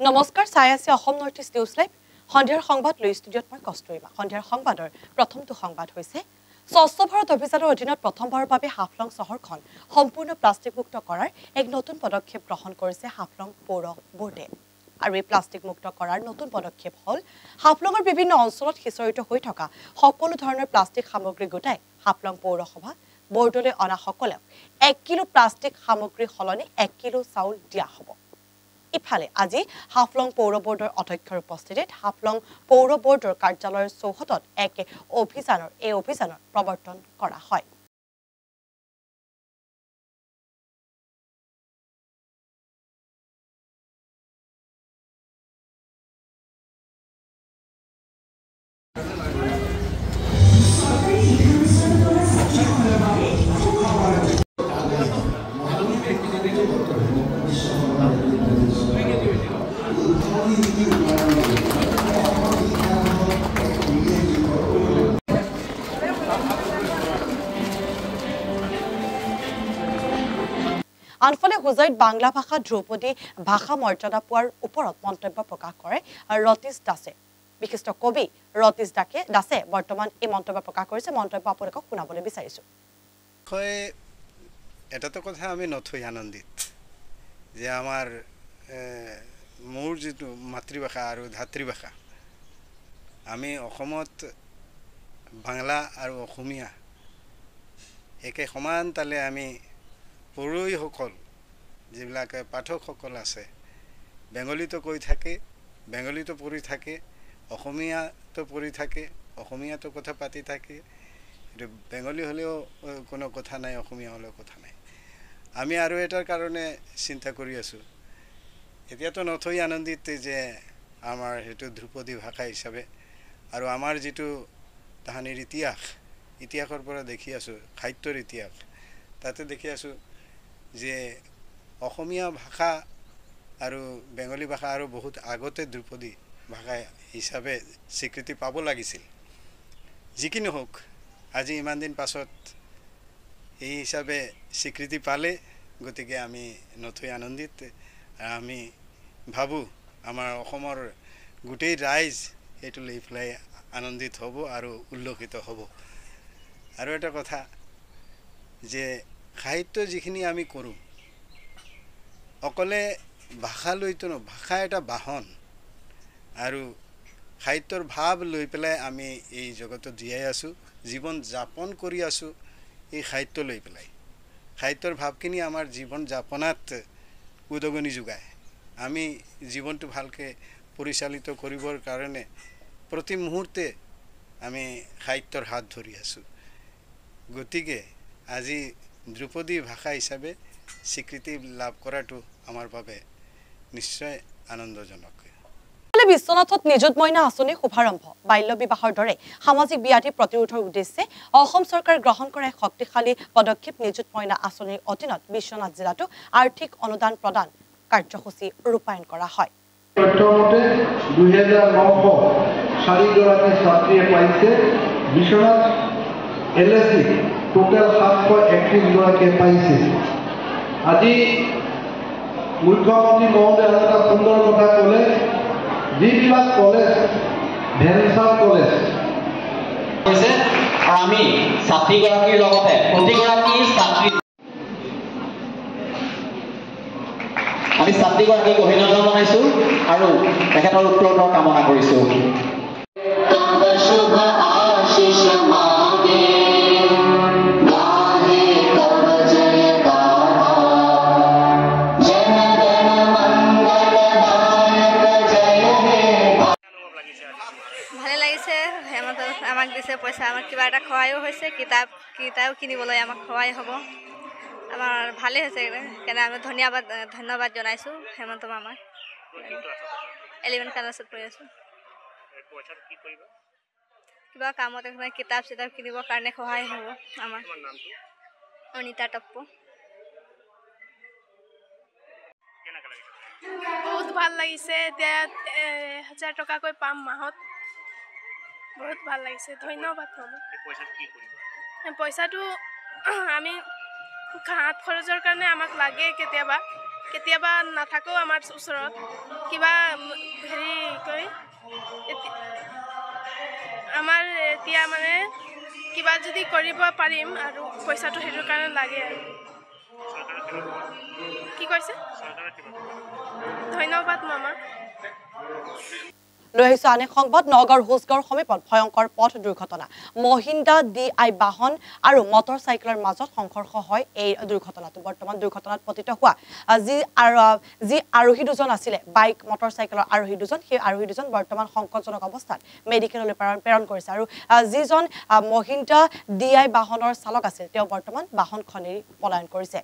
নমস্কাৰ চাই আছে Assam north east news live সন্ধিয়াৰ সংবাদ লৈ ষ্টুডিঅ'ত মই কষ্টৰিমা সন্ধিয়াৰ সংবাদৰ প্ৰথমটো সংবাদ হৈছে স্বচ্ছ ভাৰত অভিযানৰ অধীনত প্ৰথমবাৰৰ বাবে হাফলং চহৰখন সম্পূৰ্ণ প্লাষ্টিক মুক্ত কৰাৰ এক নতুন পদক্ষেপ গ্ৰহণ কৰিছে হাফলং পৌৰ বোৰ্ডে আৰু এই প্লাষ্টিক মুক্ত কৰাৰ নতুন পদক্ষেপ হ'ল হাফলঙৰ বিভিন্ন অঞ্চলত সিঁচৰিত হৈ থকা সকলো ধৰণৰ প্লাষ্টিক সামগ্ৰী গোটাই হাফলং পৌৰসভা বোৰ্ডলৈ অনা সকলক 1 কিলো প্লাষ্টিক সামগ্ৰী সলনি 1 কিলো চাউল দিয়া হ'ব ইফালে আজি হাফলং পৌৰ বোৰ্ডৰ অধ্যক্ষৰ উপস্থিতিত হাফলং পৌৰ বোৰ্ডৰ কাৰ্যালয়ৰ চৌহদত এক অভিযানৰ প্ৰৱৰ্তন কৰা হয় আনফালে হুজাইত বাংলা ভাষা ধ্ৰুপদী ভাষা মৰ্যাদা পোৱাৰ ওপৰত মন্তব্য প্ৰকাশ কৰে ৰতীশ দাসে বিশিষ্ট কবি ৰতীশ দাসে বৰ্তমান এই মন্তব্য প্ৰকাশ কৰিছে মন্তব্য আপোনাক শুনাবলৈ বিচাৰিছো এটাতো কথা আমি নথৈ আনন্দিত যে আমাৰ মোৰ যেটো মাতৃভাষা আৰু ধাত্ৰীভাষা আমি অসমত বাংলা আৰু অসমীয়া একে সমান তালে আমি পঢ়ুৱৈসকল যিবিলাকে পাঠকসকল আছে বেংগলীতো কৈ থাকে বেংগলীতো পঢ়ি থাকে অসমীয়াতো পঢ়ি থাকে অসমীয়াতো কথা পাতি থাকে কিন্তু বেংগলী হলেও কোনো কথা নাই অসমীয়া হলেও কথা নাই আমি আৰু এটাৰ কাৰণে চিন্তা কৰি আছো এতিয়াতো নথৈ আনন্দিত যে আমাৰ হেতু ধ্ৰুপদী ভাষা হিচাপে আৰু আমাৰ যেটো তাহানিৰ ইতিহাসৰ পৰা দেখি আছো সাহিত্যৰ ইতিহাস তাতে দেখি আছো যে অসমীয়া ভাষা আৰু বেংগলী ভাষা আৰু বহুত আগতে ধ্ৰুপদী ভাষা হিচাপে স্বীকৃতি পাব লাগিছিল যিকিনো হোক আজি ইমান দিন পাছত এই হিচাপে স্বীকৃতি পালে গতিকে আমি নথৈ আনন্দিত আমি ভাবো আমাৰ অসমৰ গোটেই ৰাইজ এটো লৈ ফ্লাই আনন্দিত হ'ব আৰু উল্লেখিত হ'ব আৰু এটা কথা যে সাহিত্য যিখিনি আমি কৰো অকলে ভাষা লৈতো ভাষা এটা বাহন আৰু সাহিত্যৰ ভাৱ লৈ পেলাই আমি এই জগতত জীয়াই আছো জীৱন যাপন কৰি আছো এই সাহিত্য লৈ পেলাই সাহিত্যৰ ভাৱখিনি আমাৰ জীৱন যাপনাত উদগনি যোগায় আমি জীৱনটো ভালকে পৰিচালিত কৰিবৰ কাৰণে প্ৰতি মুহূৰ্তে আমি সাহিত্যৰ হাত ধৰি আছো গতিকে আজি ধ্ৰুপদী ভাষা হিচাপে স্বীকৃতি লাভ কৰাটো আমাৰ বাবে নিশ্চয় আনন্দজনক বিশ্বনাথত নিযুত মইনা আঁচনি শুভাৰম্ভ বাল্য বিবাহৰ দৰে সামাজিক ব্যাধি প্ৰতিৰোধৰ উদ্দেশ্যে অসম চৰকাৰে গ্ৰহণ কৰা এক শক্তিশালী পদক্ষেপ নিযুত মইনা আঁচনিৰ অধীনত বিশ্বনাথ জিলাতো আৰ্থিক অনুদান প্ৰদান কাৰ্যসূচী ৰূপায়ণ কৰা হয় তথ্যমতে 2904 গৰাকী ছাত্ৰীয়ে পাইছে বিশ্বনাথ এলএসি টোটাল 731 গৰাকীয়ে পাইছে আজি মুখ্যমন্ত্ৰী মহোদয় এটা সুন্দৰ কথা ক'লে যিবিলাক কলেজ ভেঞ্চাৰ কলেজ হৈছে আৰু আমি ছাত্ৰীগৰাকীৰ লগতে প্ৰতিগৰাকী ছাত্ৰীগৰাকীক অভিনন্দন জনাইছো আৰু তেখেতৰ উত্তৰৰ কামনা কৰিছো আমাক দিছে পইচা আমাক কিবা এটা সহায়ো হৈছে কিতাপ কিনিবলৈ আমাক সহায় হ'ব আমাৰ ভালে হৈছে কেনে আমি ধন্যবাদ জনাইছো হেমন্ত মামাক 11 ক্লাছত পঢ়ি আছো কিবা কামত কিতাপ কিনিবৰ কাৰণে সহায় হ'ব আমাৰ অনিতা টপ্পু বহুত ভাল লাগিছে এতিয়া 1000 টকাকৈ পাম মাহত বহুত ভাল লাগিছে ধন্যবাদ পইচাটো আমি হাত খৰচৰ কাৰণে আমাক লাগে কেতিয়াবা কেতিয়াবা নাথাকোঁ আমাৰ ওচৰত কিবা হেৰি কয় আমাৰ এতিয়া মানে কিবা যদি কৰিব পাৰিম আৰু পইচাটো সেইটোৰ কাৰণে লাগে আৰু কি কৈছে ধন্যবাদ মামা লৈ আহিছো আন এক সংবাদ নগাঁৱৰ হোচগাঁৱৰ সমীপত ভয়ংকৰ পথ দুৰ্ঘটনা মহিন্দ্ৰা DI বাহন আৰু মটৰ চাইকেলৰ মাজত সংঘৰ্ষ হয় এই দুৰ্ঘটনাটো বৰ্তমান দুৰ্ঘটনাত পতিত হোৱা যি আৰোহী দুজন আছিলে বাইক মটৰ চাইকেলৰ আৰোহী দুজন সেই আৰোহী দুজন বৰ্তমান সংকটজনক অৱস্থাত মেডিকেললৈ প্ৰেৰণ কৰিছে আৰু যিজন মহিন্দ্ৰা DI বাহনৰ চালক আছিল তেওঁ বৰ্তমান বাহনখন এৰি পলায়ন কৰিছে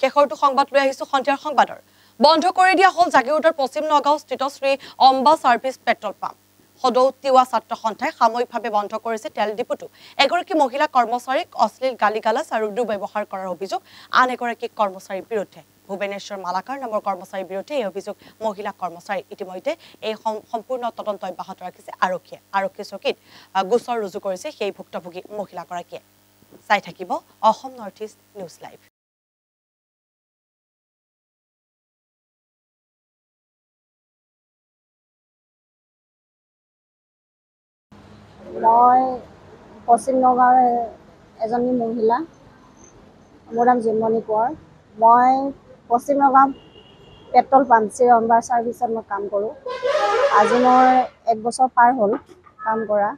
শেষৰটো সংবাদ লৈ আহিছো সন্ধিয়াৰ সংবাদৰ বন্ধ কৰি দিয়া হল জাগিৰোডৰ পশ্চিম নগাঁও স্থিত Shri Amba service petrol pump সদৌ তিৱা ছাত্ৰ সন্থাই সাময়িকভাৱে বন্ধ কৰিছে তেল ডিপুটো এগৰাকী মহিলা কৰ্মচাৰীক অশ্লীল গালিগালাজ আৰু দুৰ্ব্যৱহাৰ কৰাৰ অভিযোগ আন এগৰাকী কৰ্মচাৰীৰ বিৰুদ্ধে ভুৱনেশ্বৰ মালাকাৰ নামৰ কৰ্মচাৰীৰ বিৰুদ্ধে এই অভিযোগ মহিলা কৰ্মচাৰী ইতিমধ্যে এই সম্পূৰ্ণ তদন্ত অব্যাহত ৰাখিছে আৰক্ষী চকীত গোচৰ ৰুজু কৰিছে সেই ভুক্তভোগী মহিলাগৰাকীয়ে চাই থাকিব Assam north east news live মই পশ্চিম নগাঁৱৰ এজনী মহিলা মোৰ নাম জিমনি কোঁৱৰ মই পশ্চিম নগাঁও পেট্ৰল পাম্প শ্ৰী অম্বা ছাৰ্ভিচত মই কাম কৰোঁ আজি মোৰ 1 বছৰ পাৰ হ'ল কাম কৰা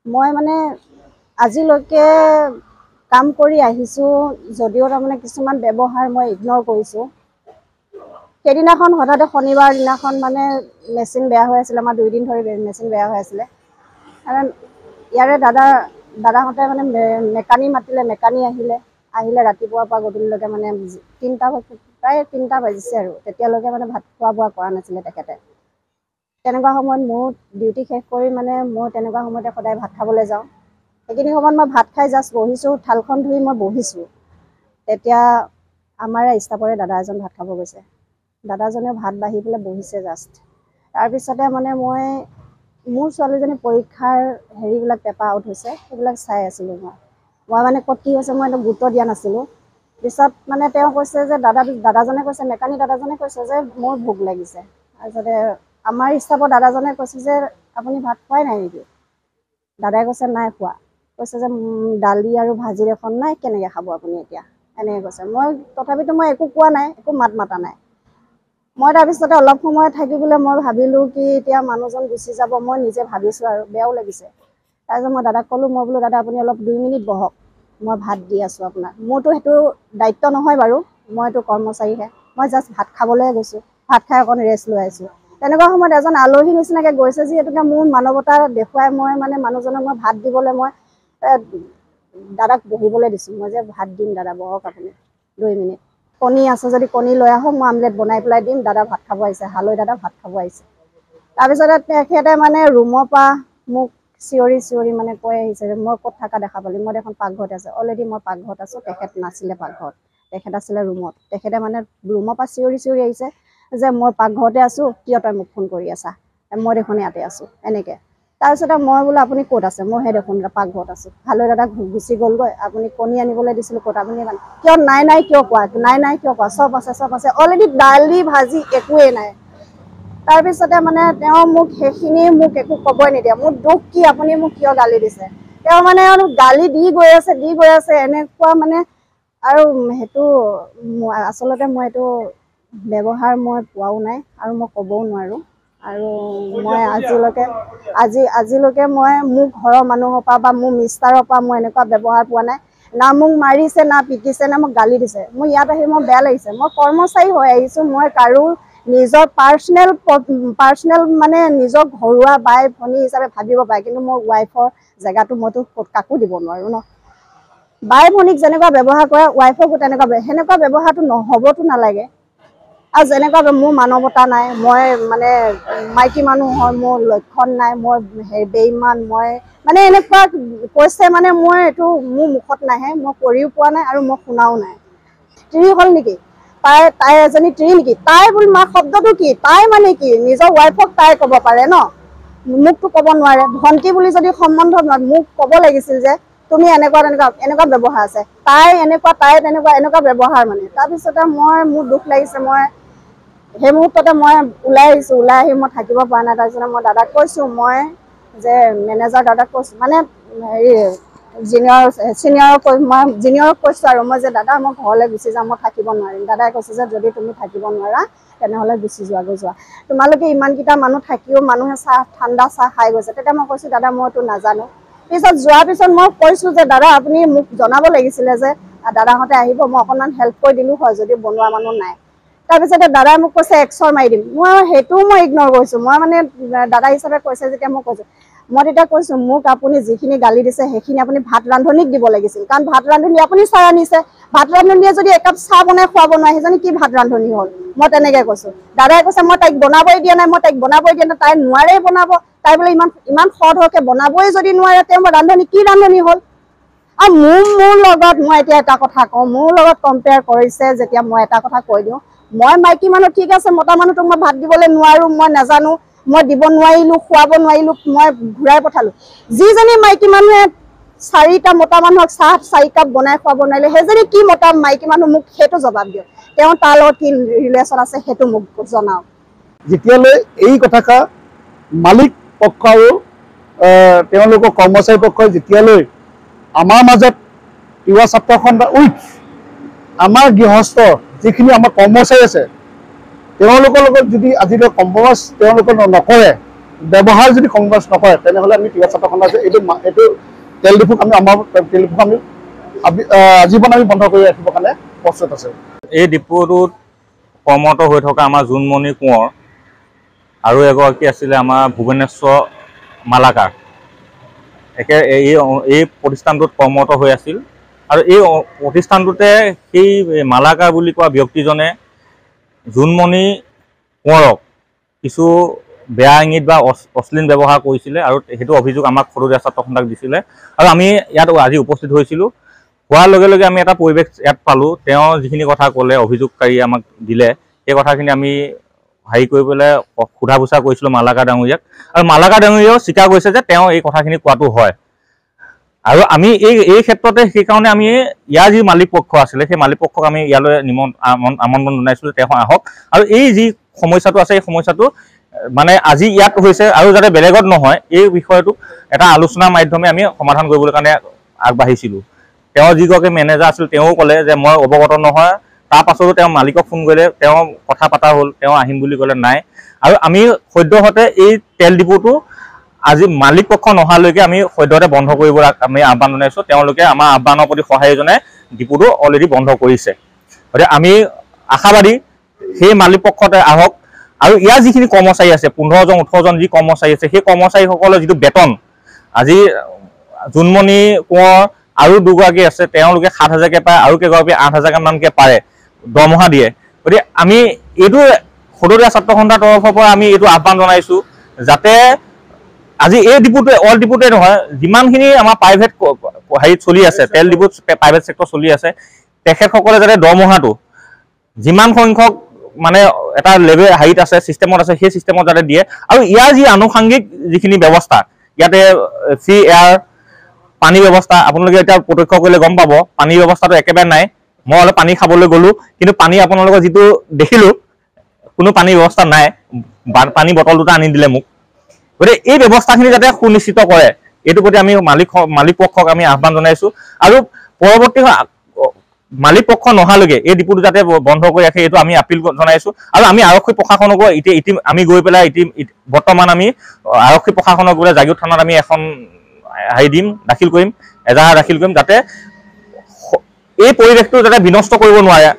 মই মানে আজিলৈকে কাম কৰি আহিছোঁ যদিও তাৰমানে কিছুমান ব্যৱহাৰ মই ইগনৰ কৰিছোঁ সেইদিনাখন হঠাতে শনিবাৰ দিনাখন মানে মেচিন বেয়া হৈ আছিলে আমাৰ 2 দিন ধৰি মেচিন বেয়া হৈ আছিলে কাৰণ ইয়াৰে দাদাহঁতে মানে মেকানিক মাতিলে মেকানিক আহিলে ৰাতিপুৱাৰ পৰা গধূলিলৈকে মানে প্ৰায় 3টা বাজিছে আৰু তেতিয়ালৈকে মানে ভাত খোৱা বোৱা কৰা নাছিলে তেখেতে তেনেকুৱা সময়ত মোৰ ডিউটি শেষ কৰি মানে মই তেনেকুৱা সময়তে সদায় ভাত খাবলৈ যাওঁ সেইখিনি সময়ত মই ভাত খাই জাষ্ট বহিছোঁ থালখন ধুই মই বহিছোঁ তেতিয়া আমাৰ ষ্টাফৰে দাদা এজন ভাত খাব গৈছে দাদাজনে ভাত বাঢ়ি পেলাই বহিছে জাষ্ট তাৰপিছতে মানে মই মোৰ ছোৱালীজনী পৰীক্ষাৰ হেৰিবিলাক পেপাৰ আউট হৈছে সেইবিলাক চাই আছিলোঁ মই মানে ক'ত কি হৈছে মই একদম গুৰুত্ব দিয়া নাছিলোঁ পিছত মানে তেওঁ কৈছে যে দাদাজনে কৈছে মেকানিক দাদাজনে কৈছে যে মোৰ ভোক লাগিছে তাৰপিছতে আমাৰ ষ্টাফৰ দাদাজনে কৈছে যে আপুনি ভাত খোৱাই নাই নেকি দাদাই কৈছে নাই খোৱা কৈছে যে দালি আৰু ভাজিৰ এখন নাই কেনেকৈ খাব আপুনি এতিয়া এনেকৈ কৈছে মই তথাপিতো মই একো কোৱা নাই একো মাত মাতা নাই মই তাৰপিছতে অলপ সময় থাকিবলৈ মই ভাবিলোঁ কি এতিয়া মানুহজন গুচি যাব মই নিজে ভাবিছোঁ আৰু বেয়াও লাগিছে তাৰপিছত মই দাদাক ক'লোঁ মই বোলো দাদা আপুনি অলপ 2 মিনিট বহক মই ভাত দি আছোঁ আপোনাক মোৰতো সেইটো দায়িত্ব নহয় বাৰু মইতো কৰ্মচাৰীহে মই জাষ্ট ভাত খাবলৈ গৈছোঁ ভাত খাই অকণ ৰেষ্ট লৈ আছোঁ তেনেকুৱা সময়ত এজন আলহী নিচিনাকৈ গৈছে যিহেতুকে মোৰ মানৱতা দেখুৱাই মই মানে মানুহজনক মই ভাত দিবলৈ মই দাদাক বহিবলৈ দিছোঁ মই যে ভাত দিম দাদা বহক আপুনি 2 মিনিট কণী আছে যদি কণী লৈ আহক মই আমলেট বনাই পেলাই দিম দাদা ভাত খাব আহিছে হালৈ দাদা ভাত খাব আহিছে তাৰপিছতে তেখেতে মানে ৰুমৰ পৰা মোক চিঞৰি মানে কৈ আহিছে যে মই ক'ত থকা দেখা পালি মই দেখোন পাকঘৰত আছে অলৰেডি মই পাকঘৰত আছোঁ তেখেত নাছিলে পাকঘৰত তেখেত আছিলে ৰুমত তেখেতে মানে ৰুমৰ পৰা চিঞৰি আহিছে যে মই পাকঘৰতে আছোঁ কিয় তই মোক ফোন কৰি আছা মই দেখোন ইয়াতে আছোঁ এনেকৈ তাৰপিছতে মই বোলো আপুনি ক'ত আছে মই সেই দেখোন পাকঘৰত আছোঁ হালৈ দাদা গুচি গ'লগৈ আপুনি কণী আনিবলৈ দিছিলোঁ ক'ত আপুনি কিয় নাই কিয় কোৱা নাই কিয় কোৱা চব আছে অলৰেডি দালি ভাজি একোৱেই নাই তাৰপিছতে মানে তেওঁ মোক সেইখিনি মোক একো ক'বই নিদিয়ে মোৰ দুখ কি আপুনি মোক কিয় গালি দিছে তেওঁ মানে গালি দি গৈ আছে এনেকুৱা মানে আৰু সেইটো আচলতে মই এইটো ব্যৱহাৰ মই পোৱাও নাই আৰু মই ক'বও নোৱাৰোঁ আৰু মই আজিলৈকে মই মোৰ ঘৰৰ মানুহৰ পৰা বা মোৰ মিষ্টাৰৰ পৰা মই এনেকুৱা ব্যৱহাৰ পোৱা নাই। না মোক মাৰিছে, না পিটিছে, না মোক গালি দিছে। মোৰ ইয়াত আহি মোৰ বেয়া লাগিছে। মই কৰ্মচাৰী হৈ আহিছোঁ, মই কাৰো নিজৰ পাৰ্চনেল মানে নিজৰ ঘৰুৱা বাই ভনী হিচাপে ভাবিব পাৰে, কিন্তু মোৰ ৱাইফৰ জেগাটো মইতো কাকো দিব নোৱাৰোঁ ন। বাই ভনীক যেনেকুৱা ব্যৱহাৰ কৰে ৱাইফকো সেনেকুৱা ব্যৱহাৰটো নহ'বতো নালাগে। আৰু যেনেকুৱা মোৰ মানৱতা নাই, মই মানে মাইকী মানুহ হয়, মোৰ লক্ষণ নাই, মই বেইমান, মই মানে এনেকুৱা কৈছে মানে মই এইটো মোৰ মুখত নাহে, মই কৰিও পোৱা নাই আৰু মই শুনাও নাই। তিৰি হ'ল নেকি? তাই এজনী তিৰি নেকি? তাই বুলি মা শব্দটো কি? তাই মানে কি? নিজৰ ৱাইফক তাই ক'ব পাৰে ন, মোকতো ক'ব নোৱাৰে। ভণ্টি বুলি যদি সম্বন্ধ মোক ক'ব লাগিছিল যে তুমি এনেকুৱা ব্যৱহাৰ আছে, তাই এনেকুৱা এনেকুৱা ব্যৱহাৰ মানে। তাৰপিছতে মোৰ দুখ লাগিছে। মই সেই মুহূৰ্ততে মই ওলাই আহিছোঁ। ওলাই আহি মই থাকিব পৰা নাই। তাৰপিছতে মই দাদাক কৈছোঁ, মই যে মেনেজাৰ দাদাক কৈছোঁ, মানে হেৰি জিনিয়ৰক কৈছোঁ আৰু মই যে দাদা মই ঘৰলৈ গুচি যাম, মই থাকিব নোৱাৰিম। দাদাই কৈছে যে যদি তুমি থাকিব নোৱাৰা তেনেহ'লে গুচি যোৱা। তোমালোকে ইমানকেইটা মানুহ থাকিও মানুহে ঠাণ্ডা চাহ খাই গৈছে। তেতিয়া মই কৈছোঁ দাদা মইতো নাজানো। পিছত যোৱাৰ পিছত মই কৈছোঁ যে দাদা আপুনি মোক জনাব লাগিছিলে যে দাদাহঁতে আহিব, মই অকণমান হেল্প কৰি দিলোঁ হয় যদি বনোৱা মানুহ নাই। তাৰপিছতে দাদাই মোক কৈছে এক্সৰ মাৰি দিম। সেইটোও মই ইগন'ৰ কৰিছোঁ। মই মানে দাদা হিচাপে কৈছে যেতিয়া মই কৈছোঁ, মই তেতিয়া কৈছোঁ মোক আপুনি যিখিনি গালি দিছে সেইখিনি আপুনি ভাত ৰান্ধনীক দিব লাগিছিল, কাৰণ ভাত ৰান্ধনী আপুনি চাই আনিছে। ভাত ৰান্ধনীয়ে যদি একাপ চাহ বনাই খুৱাব নোৱাৰে সেইজনী কি ভাত ৰান্ধনী হ'ল? মই তেনেকৈ কৈছোঁ। দাদাই কৈছে মই তাইক বনাবই দিয়া নাই, তাই নোৱাৰেই বনাব। তাই বোলে ইমান সৰহকৈ বনাবই যদি নোৱাৰে তেওঁ ৰান্ধনী কি ৰান্ধনী হ'ল? আৰু মোৰ লগত মই এতিয়া এটা কথা কওঁ, মোৰ লগত কম্পেয়াৰ কৰিছে যেতিয়া মই এটা কথা কৈ দিওঁ, মই মাইকী মানুহ ঠিক আছে, মতা মানুহটোক মই ভাত দিবলৈ নোৱাৰোঁ, মই নাজানো, মই দিব নোৱাৰিলোঁ, খুৱাব নোৱাৰিলোঁ, মই ঘূৰাই পঠালোঁ। যিজনী মাইকী মানুহে 4টা মতা মানুহক 4 কাপ বনাই খুৱাব নোৱাৰিলে সেইজনী কি মাইকী মানুহ? মোক সেইটো জবাব দিয়ক। তেওঁ তাৰ লগত কি ৰিলেশ্যন আছে সেইটো মোক জনাওক। যেতিয়ালৈ এই কথাষাৰ মালিক পক্ষ আৰু তেওঁলোকৰ কৰ্মচাৰী পক্ষই যেতিয়ালৈ আমাৰ মাজত তিৱা ছাত্ৰ সন্থা আমাৰ গৃহস্থ যিখিনি আমাৰ কৰ্মচাৰী আছে তেওঁলোকৰ লগত যদি আজিলৈ কম্প্ৰমাইজ তেওঁলোকে নকৰে, ব্যৱহাৰ যদি কম্প্ৰমাইজ নকৰে, তেনেহ'লে আমি তিৱা ছাত্ৰ সন্থা এইটো তেল ডিপোক আমি আজীৱন আমি বন্ধ কৰি ৰাখিবৰ কাৰণে প্ৰস্তুত আছে। এই ডিপোটোত কৰ্মৰত হৈ থকা আমাৰ জোনমণি কোঁৱৰ আৰু এগৰাকী আছিলে আমাৰ ভুৱনেশ্বৰ মালাকাৰ, এই প্ৰতিষ্ঠানটোত কৰ্মৰত হৈ আছিল। আৰু এই প্ৰতিষ্ঠানটোতে সেই মালাকাৰ বুলি কোৱা ব্যক্তিজনে জোনমণি কোঁৱৰক কিছু বেয়া ইংগিত বা অশ্লীল ব্যৱহাৰ কৰিছিলে, আৰু সেইটো অভিযোগ আমাক সৰুদীয়া ছাত্ৰ সন্থাক দিছিলে। আৰু আমি ইয়াত আজি উপস্থিত হৈছিলোঁ। হোৱাৰ লগে লগে আমি এটা পৰিৱেশ ইয়াত পালোঁ। তেওঁ যিখিনি কথা ক'লে, অভিযোগকাৰী আমাক দিলে, সেই কথাখিনি আমি হেৰি কৰি পেলাই সোধা পোছা কৰিছিলোঁ মালাকাৰ ডাঙৰীয়াক, আৰু মালাকাৰ ডাঙৰীয়াও স্বীকাৰ কৰিছে যে তেওঁ এই কথাখিনি কোৱাটো হয়। আৰু আমি এই ক্ষেত্ৰতে সেইকাৰণে আমি ইয়াৰ যি মালিক পক্ষ আছিলে সেই মালিক পক্ষক আমি ইয়ালৈ আমন্ত্ৰণ জনাইছিলোঁ, তেওঁ আহক। আৰু এই যি সমস্যাটো আছে এই সমস্যাটো মানে আজি ইয়াত হৈছে আৰু যাতে বেলেগত নহয়, এই বিষয়টো এটা আলোচনাৰ মাধ্যমে আমি সমাধান কৰিবলৈ কাৰণে আগবাঢ়িছিলোঁ। তেওঁ যিগৰাকী মেনেজাৰ আছিল তেওঁ ক'লে যে মই অৱগত নহয়। তাৰ পাছতো তেওঁ মালিকক ফোন কৰিলে, তেওঁ কথা পতা হ'ল, তেওঁ আহিম বুলি ক'লে নাই। আৰু আমি সদ্যহতে এই তেল ডিপোটো আজি মালিক পক্ষ নহালৈকে আমি সদ্যহতে বন্ধ কৰিবলৈ আমি আহ্বান জনাইছোঁ। তেওঁলোকে আমাৰ আহ্বানৰ প্ৰতি সঁহাৰি জনাই ডিপোটো অলৰেডি বন্ধ কৰিছে। গতিকে আমি আশাবাদী সেই মালিক পক্ষতে আহক। আৰু ইয়াৰ যিখিনি কৰ্মচাৰী আছে, 15জন 18জন যি কৰ্মচাৰী আছে, সেই কৰ্মচাৰীসকলৰ যিটো বেতন, আজি জোনমণি কোঁৱৰ আৰু দুগৰাকী আছে, তেওঁলোকে 7,000কৈ পায়, আৰু কেইগৰাকী 8,000মানকৈ পাৰে দৰমহা দিয়ে। গতিকে আমি এইটো সদৰীয়া ছাত্ৰ সন্থাৰ তৰফৰ পৰা আমি এইটো আহ্বান জনাইছোঁ যাতে আজি এই ডিপোটোৱে অইল ডিপোটোৱে নহয়, যিমানখিনি আমাৰ প্ৰাইভেট হেৰিত চলি আছে, তেল ডিপোত প্ৰাইভেট ছেক্টৰ চলি আছে, তেখেতসকলে যাতে দৰমহাটো যিমান সংখ্যক মানে এটা লেভেল হেৰিত আছে, ছিষ্টেমত আছে, সেই ছিষ্টেমত যাতে দিয়ে। আৰু ইয়াৰ যি আনুষংগিক যিখিনি ব্যৱস্থা, ইয়াতে ফ্ৰী এয়াৰ, পানী ব্যৱস্থা, আপোনালোকে এতিয়া প্ৰত্যক্ষ কৰিলে গম পাব পানীৰ ব্যৱস্থাটো একেবাৰে নাই। মই অলপ পানী খাবলৈ গ'লোঁ, কিন্তু পানী আপোনালোকৰ যিটো দেখিলোঁ কোনো পানীৰ ব্যৱস্থা নাই। পানী বটল দুটা আনি দিলে মোক। গতিকে এই ব্যৱস্থাখিনি যাতে সুনিশ্চিত কৰে, এইটোৰ প্ৰতি আমি মালিক পক্ষক আমি আহ্বান জনাইছোঁ। আৰু পৰৱৰ্তী মালিক পক্ষ নহালৈকে এই ডিপুটো যাতে বন্ধ কৰি ৰাখে এইটো আমি আপিল জনাইছোঁ আৰু আমি আৰক্ষী প্ৰশাসনকো এতিয়া আমি গৈ পেলাই বৰ্তমান আমি আৰক্ষী প্ৰশাসনক গৈ জাগীৰোড থানাত আমি এখন দাখিল কৰিম এজাহাৰ দাখিল কৰিম যাতে এই পৰিৱেশটো যাতে বিনষ্ট কৰিব নোৱাৰে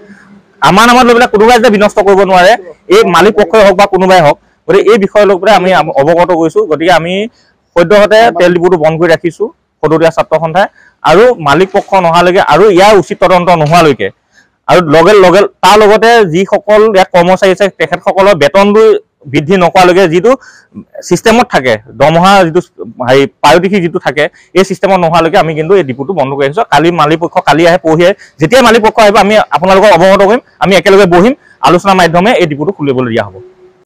আমাৰ নামত লৈ পেলাই কোনোবাই যাতে বিনষ্ট কৰিব নোৱাৰে এই মালিক পক্ষই হওক বা কোনোবাই হওক গতিকে এই বিষয় লৈ পেলাই আমি অৱগত কৰিছোঁ গতিকে আমি সদ্যহতে তেল ডিপুটো বন্ধ কৰি ৰাখিছোঁ সদৰীয়া ছাত্ৰ সন্থাই আৰু মালিক পক্ষ নহালৈকে আৰু ইয়াৰ উচিত তদন্ত নোহোৱালৈকে আৰু লগে তাৰ লগতে যিসকল ইয়াত কৰ্মচাৰী আছে তেখেতসকলৰ বেতনটো বৃদ্ধি নকৰালৈকে যিটো ছিষ্টেমত থাকে দৰমহা যিটো পাৰিতোষিক যিটো থাকে এই ছিষ্টেমত নোহোৱালৈকে আমি কিন্তু এই ডিপুটো বন্ধ কৰি আহিছোঁ কালি মালিক পক্ষ কালি আহে পৰহি আহে যেতিয়া মালিক পক্ষ আহিব আমি আপোনালোকক অৱগত কৰিম আমি একেলগে বহিম আলোচনাৰ মাধ্যমে এই ডিপুটো খুলিবলৈ দিয়া হ'ব